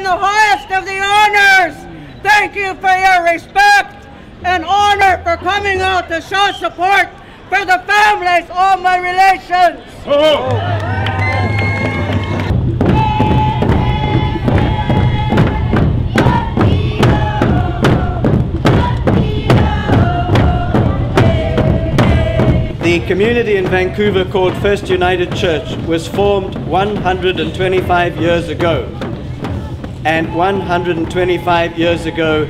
in the highest of the honors. Thank you for your respect and honor for coming out to show support for the families, all my relations. The community in Vancouver called First United Church was formed 125 years ago. And 125 years ago,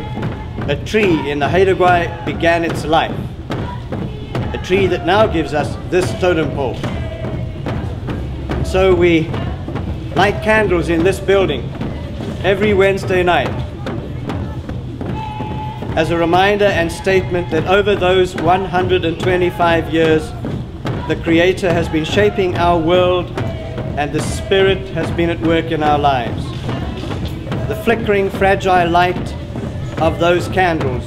a tree in the Haida Gwaii began its life. A tree that now gives us this totem pole. So we light candles in this building every Wednesday night as a reminder and statement that over those 125 years, the Creator has been shaping our world and the Spirit has been at work in our lives. The flickering, fragile light of those candles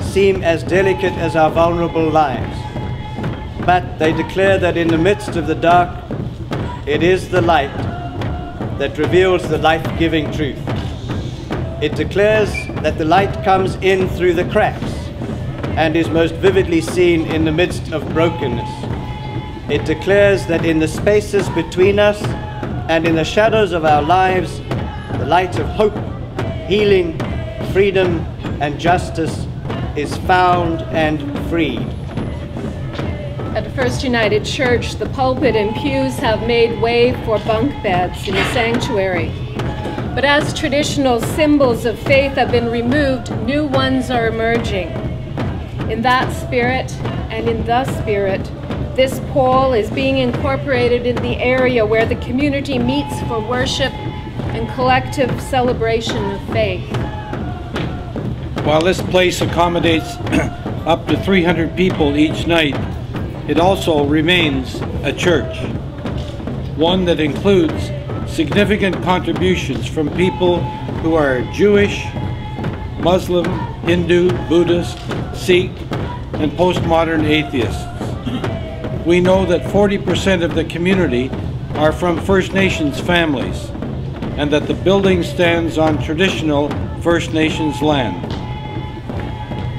seem as delicate as our vulnerable lives, but they declare that in the midst of the dark, it is the light that reveals the life-giving truth. It declares that the light comes in through the cracks and is most vividly seen in the midst of brokenness. It declares that in the spaces between us and in the shadows of our lives, the light of hope, healing, freedom, and justice is found and freed. At First United Church, the pulpit and pews have made way for bunk beds in the sanctuary. But as traditional symbols of faith have been removed, new ones are emerging. In that spirit and in the spirit, this pole is being incorporated in the area where the community meets for worship and collective celebration of faith. While this place accommodates up to 300 people each night, it also remains a church, one that includes significant contributions from people who are Jewish, Muslim, Hindu, Buddhist, Sikh, and postmodern atheists. We know that 40% of the community are from First Nations families, and that the building stands on traditional First Nations land.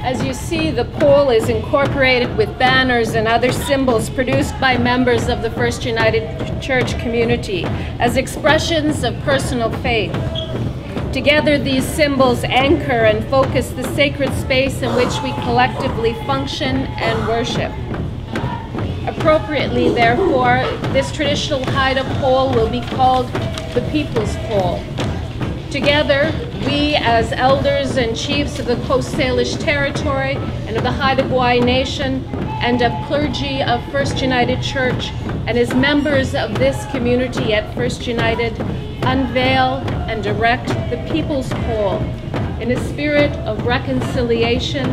As you see, the pole is incorporated with banners and other symbols produced by members of the First United Church community as expressions of personal faith. Together, these symbols anchor and focus the sacred space in which we collectively function and worship. Appropriately, therefore, this traditional Haida pole will be called the People's Pole. Together, we as elders and chiefs of the Coast Salish Territory and of the Haida Gwaii Nation and of clergy of First United Church and as members of this community at First United unveil and erect the People's Pole in a spirit of reconciliation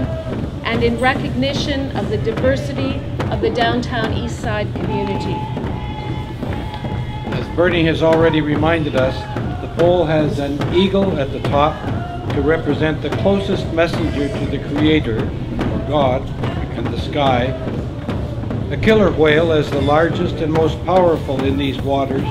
and in recognition of the diversity of the downtown East Side community. As Bernie has already reminded us, the pole has an eagle at the top to represent the closest messenger to the Creator, or God, and the sky. A killer whale as the largest and most powerful in these waters.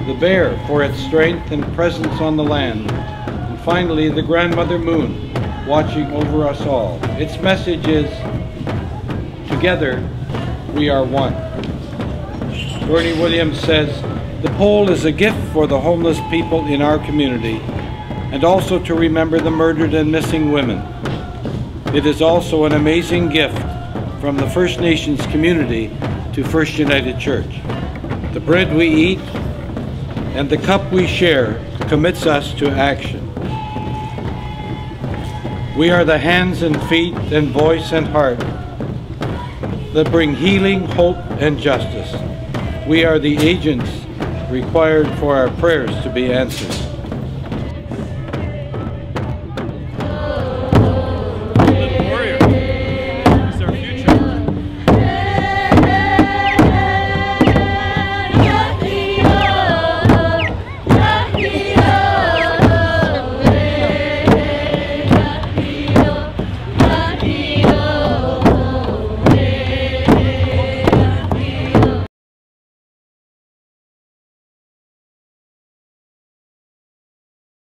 The bear for its strength and presence on the land. And finally, the grandmother moon, watching over us all. Its message is, together we are one. Bernie Williams says, the pole is a gift for the homeless people in our community, and also to remember the murdered and missing women. It is also an amazing gift from the First Nations community to First United Church. The bread we eat and the cup we share commits us to action. We are the hands and feet and voice and heart that bring healing, hope, and justice. We are the agents required for our prayers to be answered.